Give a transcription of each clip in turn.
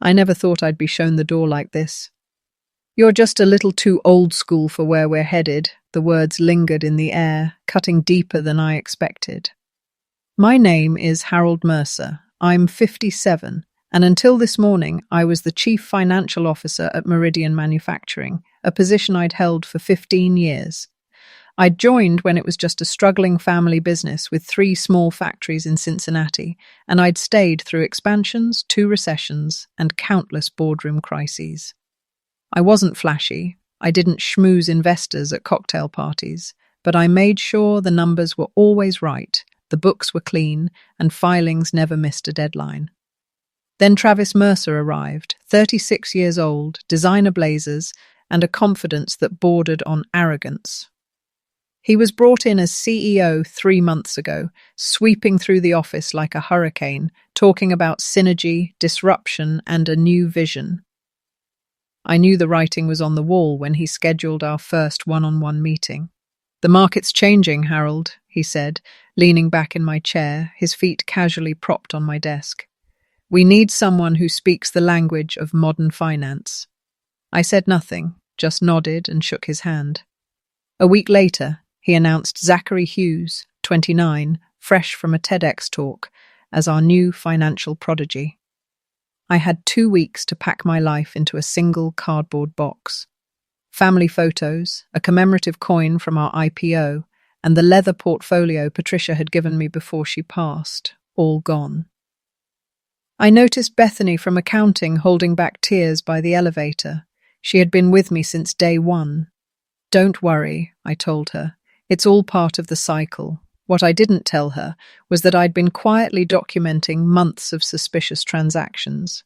I never thought I'd be shown the door like this. You're just a little too old school for where we're headed. The words lingered in the air, cutting deeper than I expected. My name is Harold Mercer. I'm 57, and until this morning, I was the Chief Financial Officer at Meridian Manufacturing, a position I'd held for 15 years. I'd joined when it was just a struggling family business with 3 small factories in Cincinnati, and I'd stayed through expansions, 2 recessions, and countless boardroom crises. I wasn't flashy. I didn't schmooze investors at cocktail parties, but I made sure the numbers were always right, the books were clean, and filings never missed a deadline. Then Travis Mercer arrived, 36 years old, designer blazers, and a confidence that bordered on arrogance. He was brought in as CEO 3 months ago, sweeping through the office like a hurricane, talking about synergy, disruption, and a new vision. I knew the writing was on the wall when he scheduled our first one-on-one meeting. "The market's changing, Harold," he said, leaning back in my chair, his feet casually propped on my desk. "We need someone who speaks the language of modern finance." I said nothing, just nodded and shook his hand. A week later, he announced Zachary Hughes, 29, fresh from a TEDx talk, as our new financial prodigy. I had 2 weeks to pack my life into a single cardboard box. Family photos, a commemorative coin from our IPO, and the leather portfolio Patricia had given me before she passed, all gone. I noticed Bethany from accounting holding back tears by the elevator. She had been with me since day 1. "Don't worry," I told her. "It's all part of the cycle." What I didn't tell her was that I'd been quietly documenting months of suspicious transactions.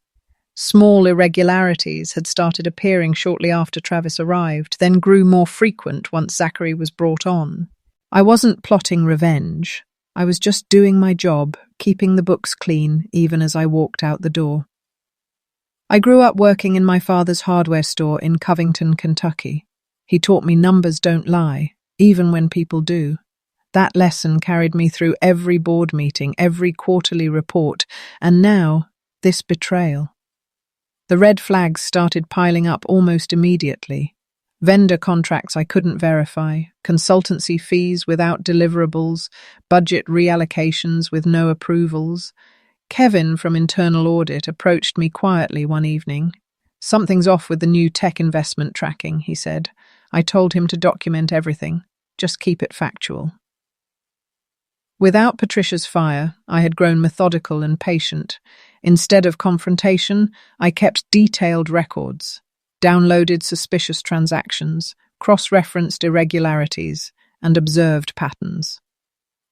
Small irregularities had started appearing shortly after Travis arrived, then grew more frequent once Zachary was brought on. I wasn't plotting revenge. I was just doing my job, keeping the books clean, even as I walked out the door. I grew up working in my father's hardware store in Covington, Kentucky. He taught me numbers don't lie, even when people do. That lesson carried me through every board meeting, every quarterly report, and now, this betrayal. The red flags started piling up almost immediately. Vendor contracts I couldn't verify, consultancy fees without deliverables, budget reallocations with no approvals. Kevin from internal audit approached me quietly one evening. "Something's off with the new tech investment tracking," he said. I told him to document everything, just keep it factual. Without Patricia's fire, I had grown methodical and patient. Instead of confrontation, I kept detailed records, downloaded suspicious transactions, cross-referenced irregularities, and observed patterns.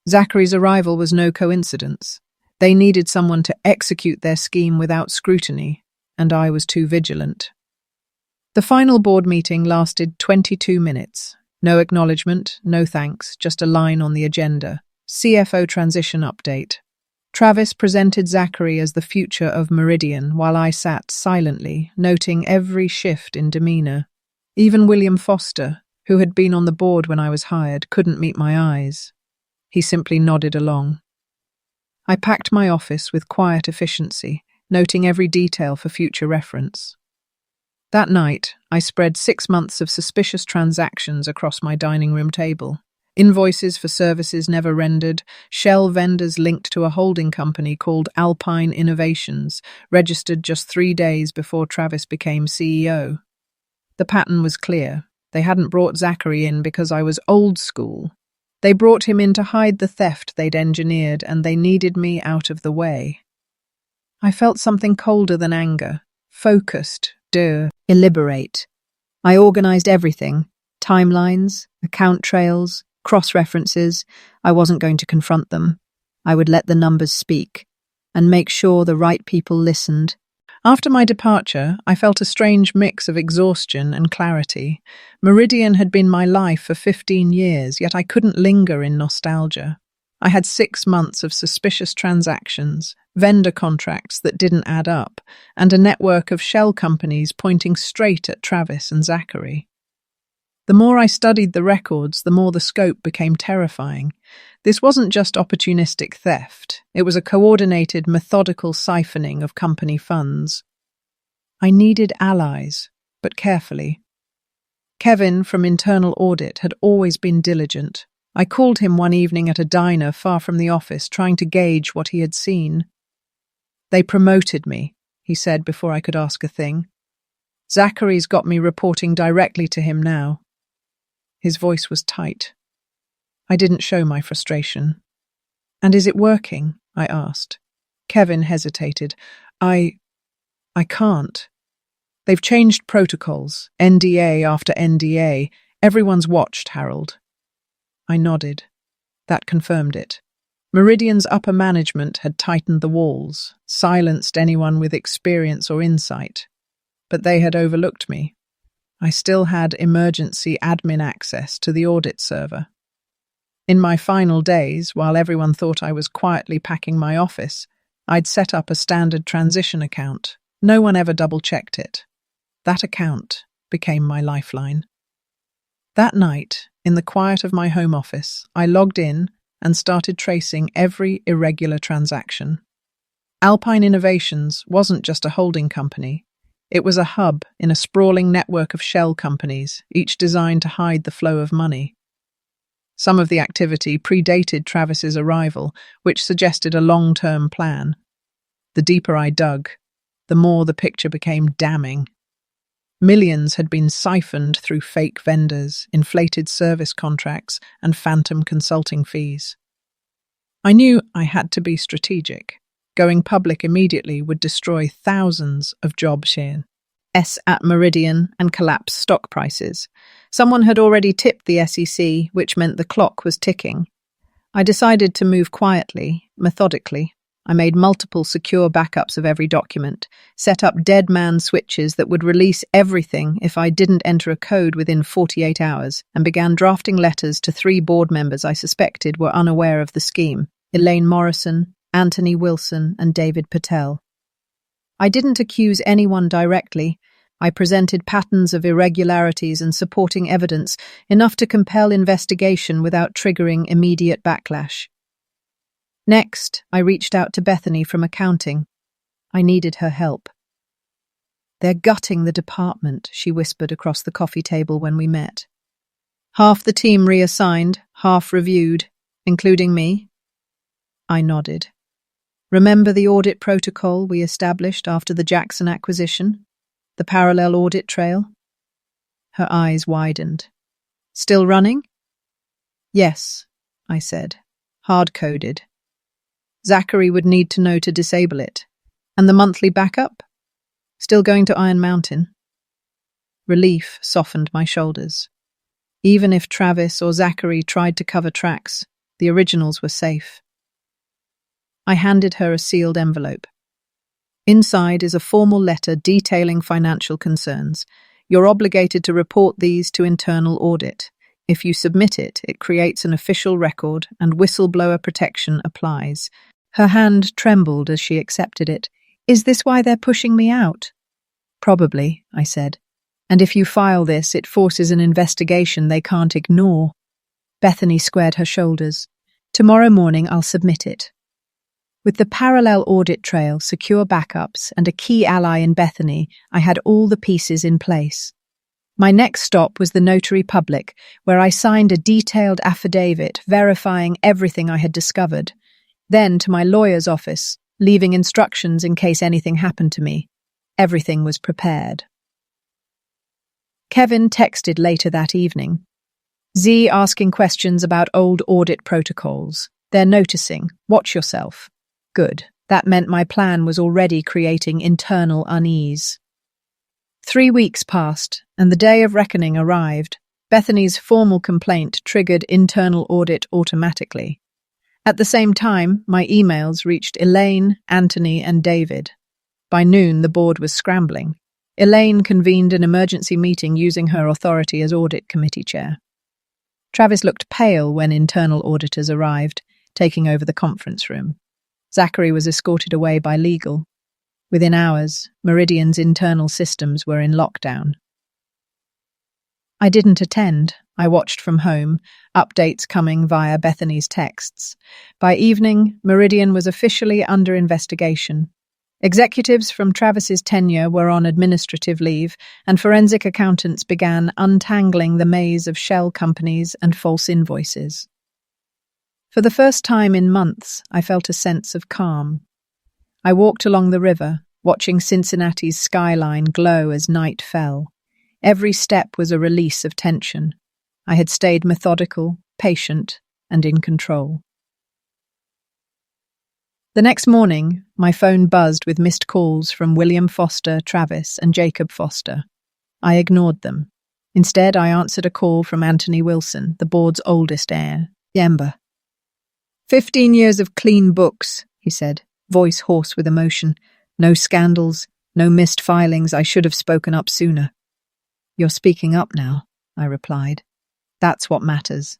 Zachary's arrival was no coincidence. They needed someone to execute their scheme without scrutiny, and I was too vigilant. The final board meeting lasted 22 minutes. No acknowledgement, no thanks, just a line on the agenda. CFO transition update. Travis presented Zachary as the future of Meridian while I sat silently, noting every shift in demeanor. Even William Foster, who had been on the board when I was hired, couldn't meet my eyes. He simply nodded along. I packed my office with quiet efficiency, noting every detail for future reference. That night, I spread 6 months of suspicious transactions across my dining room table. Invoices for services never rendered, shell vendors linked to a holding company called Alpine Innovations, registered just 3 days before Travis became CEO. The pattern was clear. They hadn't brought Zachary in because I was old school. They brought him in to hide the theft they'd engineered, and they needed me out of the way. I felt something colder than anger. Focused, deliberate. I organized everything. Timelines, account trails, cross-references. I wasn't going to confront them. I would let the numbers speak and make sure the right people listened. After my departure, I felt a strange mix of exhaustion and clarity. Meridian had been my life for 15 years, yet I couldn't linger in nostalgia. I had 6 months of suspicious transactions, vendor contracts that didn't add up, and a network of shell companies pointing straight at Travis and Zachary. The more I studied the records, the more the scope became terrifying. This wasn't just opportunistic theft. It was a coordinated, methodical siphoning of company funds. I needed allies, but carefully. Kevin from Internal Audit had always been diligent. I called him one evening at a diner far from the office, trying to gauge what he had seen. "They promoted me," he said before I could ask a thing. "Zachary's got me reporting directly to him now." His voice was tight. I didn't show my frustration. "And is it working?" I asked. Kevin hesitated. I can't. They've changed protocols, NDA after NDA. Everyone's watched, Harold." I nodded. That confirmed it. Meridian's upper management had tightened the walls, silenced anyone with experience or insight. But they had overlooked me. I still had emergency admin access to the audit server. In my final days, while everyone thought I was quietly packing my office, I'd set up a standard transition account. No one ever double-checked it. That account became my lifeline. That night, in the quiet of my home office, I logged in and started tracing every irregular transaction. Alpine Innovations wasn't just a holding company. It was a hub in a sprawling network of shell companies, each designed to hide the flow of money. Some of the activity predated Travis's arrival, which suggested a long-term plan. The deeper I dug, the more the picture became damning. Millions had been siphoned through fake vendors, inflated service contracts, and phantom consulting fees. I knew I had to be strategic. Going public immediately would destroy thousands of job shares at Meridian and collapse stock prices. Someone had already tipped the SEC, which meant the clock was ticking. I decided to move quietly, methodically. I made multiple secure backups of every document, set up dead man switches that would release everything if I didn't enter a code within 48 hours, and began drafting letters to 3 board members I suspected were unaware of the scheme: Elaine Morrison, Anthony Wilson, and David Patel. I didn't accuse anyone directly. I presented patterns of irregularities and supporting evidence, enough to compel investigation without triggering immediate backlash. Next, I reached out to Bethany from accounting. I needed her help. "They're gutting the department," she whispered across the coffee table when we met. "Half the team reassigned, half reviewed, including me." I nodded. "Remember the audit protocol we established after the Jackson acquisition? The parallel audit trail?" Her eyes widened. "Still running?" "Yes," I said. "Hard-coded. Zachary would need to know to disable it. And the monthly backup? Still going to Iron Mountain?" Relief softened my shoulders. Even if Travis or Zachary tried to cover tracks, the originals were safe. I handed her a sealed envelope. "Inside is a formal letter detailing financial concerns. You're obligated to report these to internal audit. If you submit it, it creates an official record and whistleblower protection applies." Her hand trembled as she accepted it. "Is this why they're pushing me out?" "Probably," I said. "And if you file this, it forces an investigation they can't ignore." Bethany squared her shoulders. "Tomorrow morning I'll submit it." With the parallel audit trail, secure backups, and a key ally in Bethany, I had all the pieces in place. My next stop was the notary public, where I signed a detailed affidavit verifying everything I had discovered. Then to my lawyer's office, leaving instructions in case anything happened to me. Everything was prepared. Kevin texted later that evening. "Z asking questions about old audit protocols. They're noticing. Watch yourself." Good. That meant my plan was already creating internal unease. 3 weeks passed, and the day of reckoning arrived. Bethany's formal complaint triggered internal audit automatically. At the same time, my emails reached Elaine, Anthony, and David. By noon, the board was scrambling. Elaine convened an emergency meeting using her authority as audit committee chair. Travis looked pale when internal auditors arrived, taking over the conference room. Zachary was escorted away by legal. Within hours, Meridian's internal systems were in lockdown. I didn't attend. I watched from home, updates coming via Bethany's texts. By evening, Meridian was officially under investigation. Executives from Travis's tenure were on administrative leave, and forensic accountants began untangling the maze of shell companies and false invoices. For the first time in months, I felt a sense of calm. I walked along the river, watching Cincinnati's skyline glow as night fell. Every step was a release of tension. I had stayed methodical, patient, and in control. The next morning, my phone buzzed with missed calls from William Foster, Travis, and Jacob Foster. I ignored them. Instead, I answered a call from Anthony Wilson, the board's oldest heir, Yemba. 15 years of clean books, he said, voice hoarse with emotion. No scandals, no missed filings. I should have spoken up sooner. You're speaking up now, I replied. That's what matters.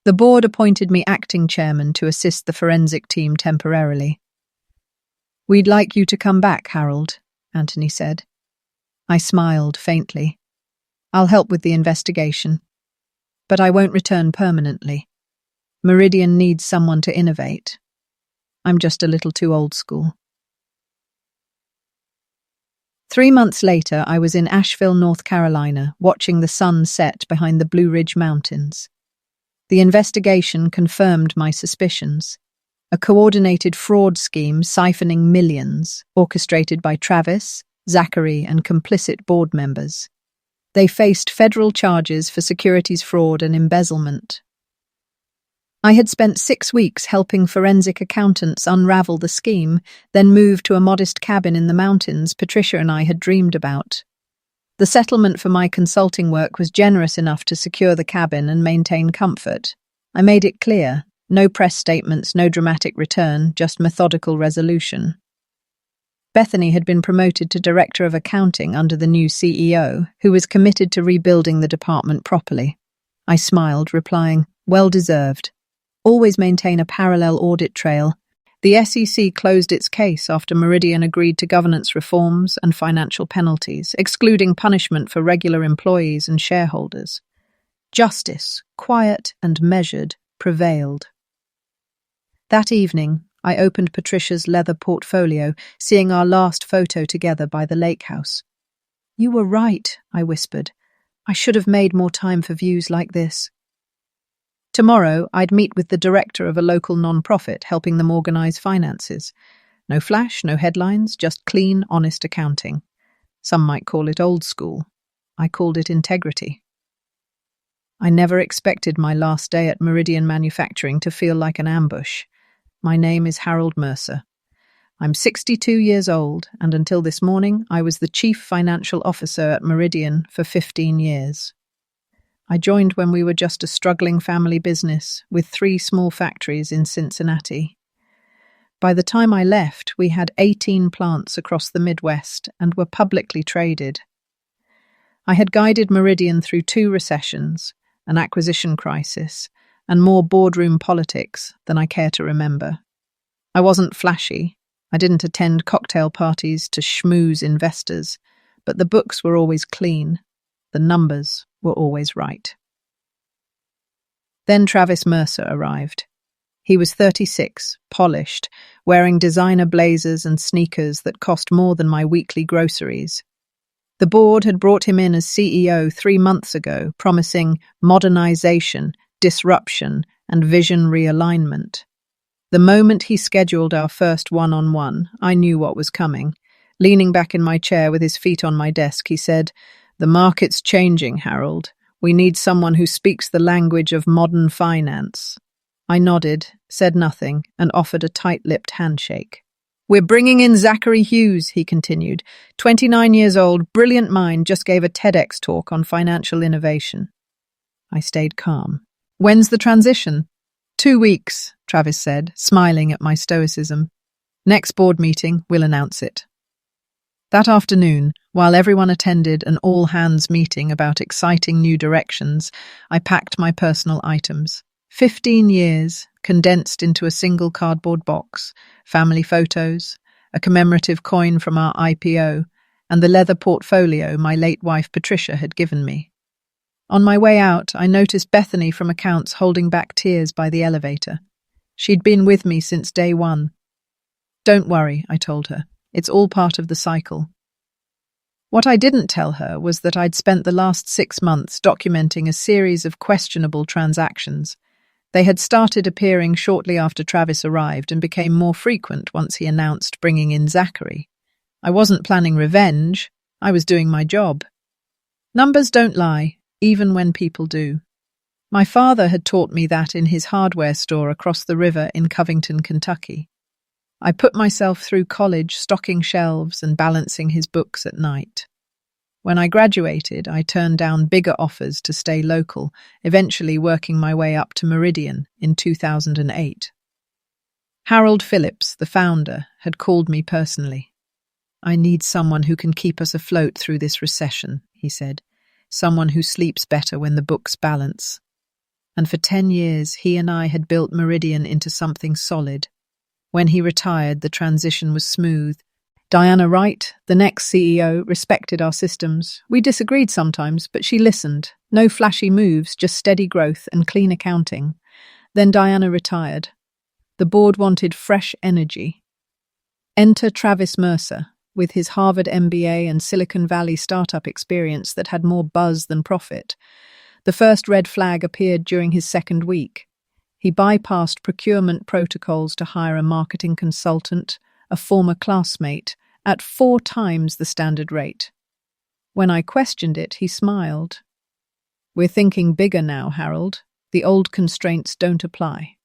The board appointed me acting chairman to assist the forensic team temporarily. We'd like you to come back, Harold, Anthony said. I smiled faintly. I'll help with the investigation, but I won't return permanently. Meridian needs someone to innovate. I'm just a little too old school. 3 months later, I was in Asheville, North Carolina, watching the sun set behind the Blue Ridge Mountains. The investigation confirmed my suspicions. A coordinated fraud scheme siphoning millions, orchestrated by Travis, Zachary, and complicit board members. They faced federal charges for securities fraud and embezzlement. I had spent 6 weeks helping forensic accountants unravel the scheme, then moved to a modest cabin in the mountains Patricia and I had dreamed about. The settlement for my consulting work was generous enough to secure the cabin and maintain comfort. I made it clear, no press statements, no dramatic return, just methodical resolution. Bethany had been promoted to Director of Accounting under the new CEO, who was committed to rebuilding the department properly. I smiled, replying, well deserved. Always maintain a parallel audit trail. The SEC closed its case after Meridian agreed to governance reforms and financial penalties, excluding punishment for regular employees and shareholders. Justice, quiet and measured, prevailed. That evening, I opened Patricia's leather portfolio, seeing our last photo together by the lake house. You were right, I whispered. I should have made more time for views like this. Tomorrow, I'd meet with the director of a local non-profit, helping them organize finances. No flash, no headlines, just clean, honest accounting. Some might call it old school. I called it integrity. I never expected my last day at Meridian Manufacturing to feel like an ambush. My name is Harold Mercer. I'm 62 years old, and until this morning, I was the Chief Financial Officer at Meridian for 15 years. I joined when we were just a struggling family business with 3 small factories in Cincinnati. By the time I left, we had 18 plants across the Midwest and were publicly traded. I had guided Meridian through 2 recessions, an acquisition crisis, and more boardroom politics than I care to remember. I wasn't flashy. I didn't attend cocktail parties to schmooze investors, but the books were always clean. The numbers were always right. Then Travis Mercer arrived. He was 36, polished, wearing designer blazers and sneakers that cost more than my weekly groceries. The board had brought him in as CEO 3 months ago, promising modernization, disruption, and vision realignment. The moment he scheduled our first one-on-one, I knew what was coming. Leaning back in my chair with his feet on my desk, he said, "The market's changing, Harold. We need someone who speaks the language of modern finance." I nodded, said nothing, and offered a tight-lipped handshake. "We're bringing in Zachary Hughes," he continued. 29 years old, brilliant mind, just gave a TEDx talk on financial innovation. I stayed calm. "When's the transition?" 2 weeks, Travis said, smiling at my stoicism. "Next board meeting, we'll announce it." That afternoon, while everyone attended an all-hands meeting about exciting new directions, I packed my personal items. 15 years, condensed into a single cardboard box, family photos, a commemorative coin from our IPO, and the leather portfolio my late wife Patricia had given me. On my way out, I noticed Bethany from accounts holding back tears by the elevator. She'd been with me since day one. Don't worry, I told her. It's all part of the cycle. What I didn't tell her was that I'd spent the last 6 months documenting a series of questionable transactions. They had started appearing shortly after Travis arrived and became more frequent once he announced bringing in Zachary. I wasn't planning revenge. I was doing my job. Numbers don't lie, even when people do. My father had taught me that in his hardware store across the river in Covington, Kentucky. I put myself through college stocking shelves and balancing his books at night. When I graduated, I turned down bigger offers to stay local, eventually working my way up to Meridian in 2008. Harold Phillips, the founder, had called me personally. "I need someone who can keep us afloat through this recession," he said. "Someone who sleeps better when the books balance." And for 10 years, he and I had built Meridian into something solid. When he retired, the transition was smooth. Diana Wright, the next CEO, respected our systems. We disagreed sometimes, but she listened. No flashy moves, just steady growth and clean accounting. Then Diana retired. The board wanted fresh energy. Enter Travis Mercer, with his Harvard MBA and Silicon Valley startup experience that had more buzz than profit. The first red flag appeared during his second week. He bypassed procurement protocols to hire a marketing consultant, a former classmate, at 4 times the standard rate. When I questioned it, he smiled. "We're thinking bigger now, Harold. The old constraints don't apply."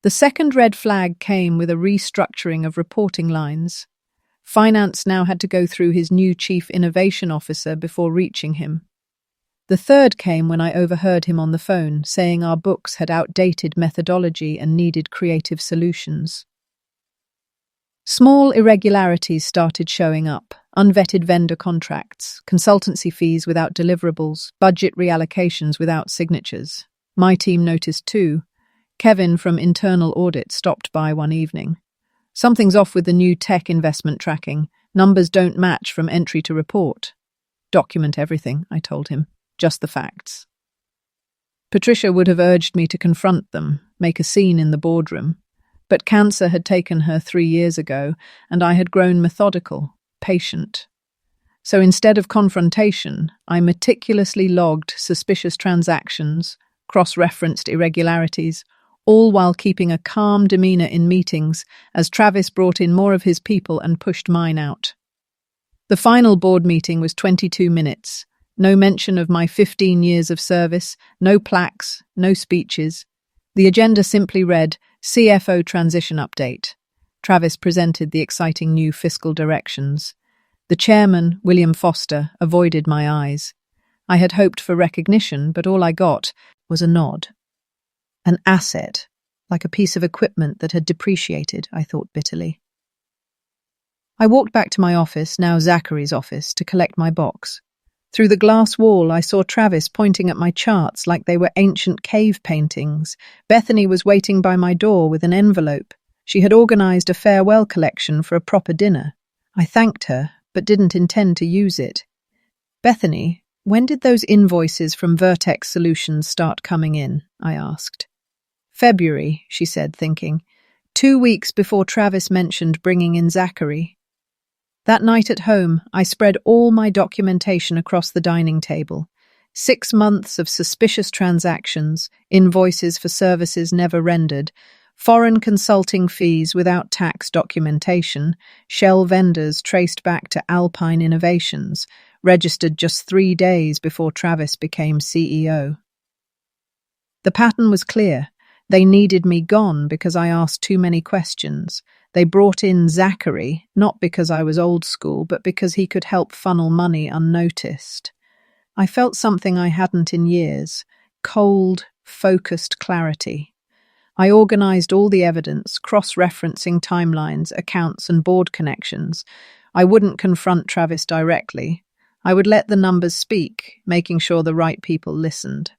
The second red flag came with a restructuring of reporting lines. Finance now had to go through his new chief innovation officer before reaching him. The third came when I overheard him on the phone, saying our books had outdated methodology and needed creative solutions. Small irregularities started showing up: unvetted vendor contracts, consultancy fees without deliverables, budget reallocations without signatures. My team noticed too. Kevin from internal audit stopped by one evening. "Something's off with the new tech investment tracking. Numbers don't match from entry to report." "Document everything," I told him. "Just the facts." Patricia would have urged me to confront them, make a scene in the boardroom. But cancer had taken her 3 years ago, and I had grown methodical, patient. So instead of confrontation, I meticulously logged suspicious transactions, cross-referenced irregularities, all while keeping a calm demeanor in meetings as Travis brought in more of his people and pushed mine out. The final board meeting was 22 minutes. No mention of my 15 years of service, no plaques, no speeches. The agenda simply read, CFO transition update. Travis presented the exciting new fiscal directions. The chairman, William Foster, avoided my eyes. I had hoped for recognition, but all I got was a nod. An asset, like a piece of equipment that had depreciated, I thought bitterly. I walked back to my office, now Zachary's office, to collect my box. Through the glass wall, I saw Travis pointing at my charts like they were ancient cave paintings. Bethany was waiting by my door with an envelope. She had organized a farewell collection for a proper dinner. I thanked her, but didn't intend to use it. "Bethany, when did those invoices from Vertex Solutions start coming in?" I asked. "February," she said, thinking. 2 weeks before Travis mentioned bringing in Zachary. That night at home, I spread all my documentation across the dining table. 6 months of suspicious transactions, invoices for services never rendered, foreign consulting fees without tax documentation, shell vendors traced back to Alpine Innovations, registered just 3 days before Travis became CEO. The pattern was clear. They needed me gone because I asked too many questions. They brought in Zachary, not because I was old school, but because he could help funnel money unnoticed. I felt something I hadn't in years: cold, focused clarity. I organized all the evidence, cross-referencing timelines, accounts, and board connections. I wouldn't confront Travis directly. I would let the numbers speak, making sure the right people listened.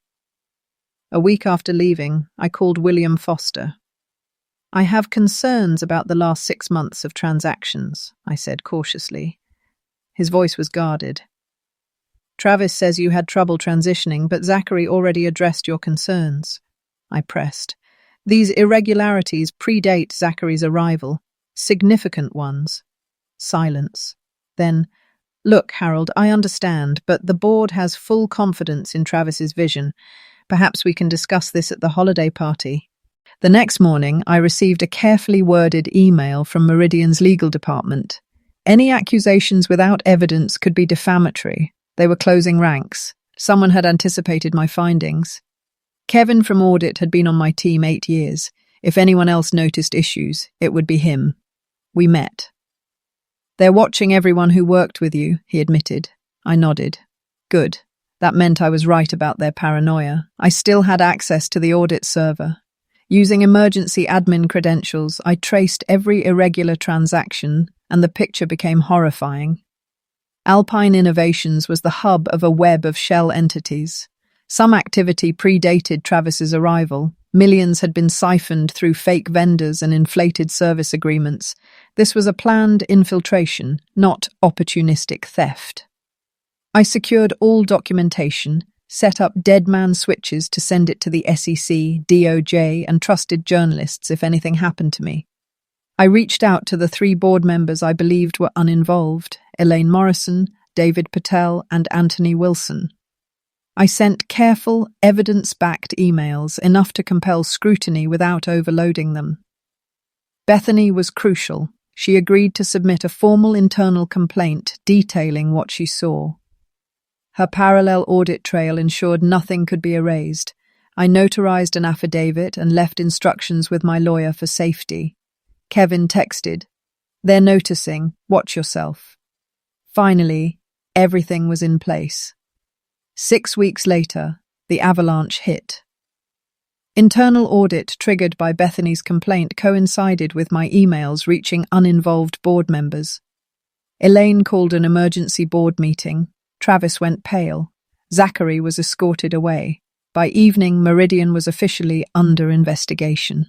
A week after leaving, I called William Foster. "I have concerns about the last 6 months of transactions," I said cautiously. His voice was guarded. "Travis says you had trouble transitioning, but Zachary already addressed your concerns." I pressed. "These irregularities predate Zachary's arrival. Significant ones. Silence. Then, "Look, Harold, I understand, but the board has full confidence in Travis's vision. Perhaps we can discuss this at the holiday party." The next morning, I received a carefully worded email from Meridian's legal department. Any accusations without evidence could be defamatory. They were closing ranks. Someone had anticipated my findings. Kevin from Audit had been on my team 8 years. If anyone else noticed issues, it would be him. We met. "They're watching everyone who worked with you," he admitted. I nodded. Good. That meant I was right about their paranoia. I still had access to the audit server. Using emergency admin credentials, I traced every irregular transaction, and the picture became horrifying. Alpine Innovations was the hub of a web of shell entities. Some activity predated Travis's arrival. Millions had been siphoned through fake vendors and inflated service agreements. This was a planned infiltration, not opportunistic theft. I secured all documentation, set up dead man switches to send it to the SEC, DOJ, and trusted journalists if anything happened to me. I reached out to the 3 board members I believed were uninvolved: Elaine Morrison, David Patel, and Anthony Wilson. I sent careful, evidence-backed emails, enough to compel scrutiny without overloading them. Bethany was crucial. She agreed to submit a formal internal complaint detailing what she saw. Her parallel audit trail ensured nothing could be erased. I notarized an affidavit and left instructions with my lawyer for safety. Kevin texted, "They're noticing. Watch yourself." Finally, everything was in place. 6 weeks later, the avalanche hit. Internal audit triggered by Bethany's complaint coincided with my emails reaching uninvolved board members. Elaine called an emergency board meeting. Travis went pale. Zachary was escorted away. By evening, Meridian was officially under investigation.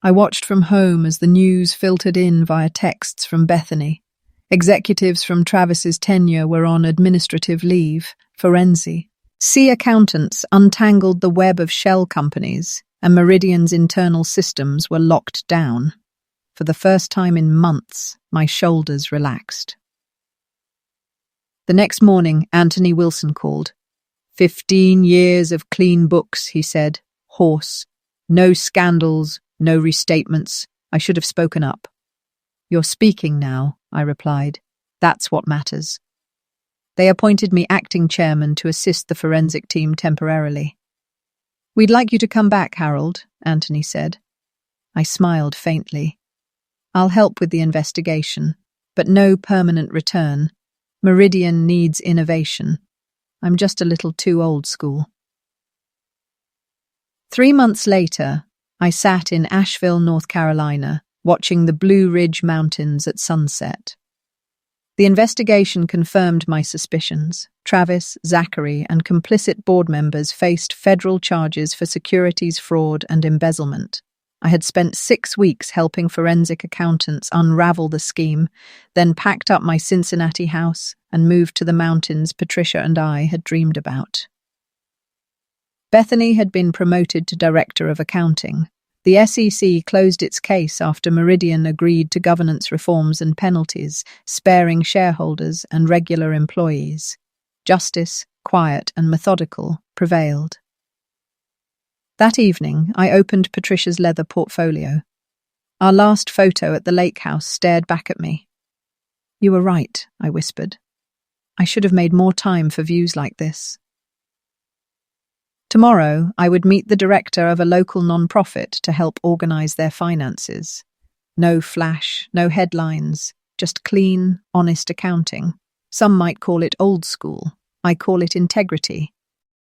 I watched from home as the news filtered in via texts from Bethany. Executives from Travis's tenure were on administrative leave, forensic. Accountants untangled the web of shell companies, and Meridian's internal systems were locked down. For the first time in months, my shoulders relaxed. The next morning, Anthony Wilson called. 15 years of clean books, he said. Hoarse. No scandals, no restatements. I should have spoken up. "You're speaking now," I replied. "That's what matters." They appointed me acting chairman to assist the forensic team temporarily. "We'd like you to come back, Harold," Anthony said. I smiled faintly. "I'll help with the investigation, but no permanent return. Meridian needs innovation. I'm just a little too old school." 3 months later, I sat in Asheville, North Carolina, watching the Blue Ridge Mountains at sunset. The investigation confirmed my suspicions. Travis, Zachary, and complicit board members faced federal charges for securities fraud and embezzlement. I had spent 6 weeks helping forensic accountants unravel the scheme, then packed up my Cincinnati house and moved to the mountains Patricia and I had dreamed about. Bethany had been promoted to Director of Accounting. The SEC closed its case after Meridian agreed to governance reforms and penalties, sparing shareholders and regular employees. Justice, quiet and methodical, prevailed. That evening, I opened Patricia's leather portfolio. Our last photo at the lake house stared back at me. "You were right," I whispered. "I should have made more time for views like this." Tomorrow, I would meet the director of a local non-profit to help organize their finances. No flash, no headlines, just clean, honest accounting. Some might call it old school. I call it integrity.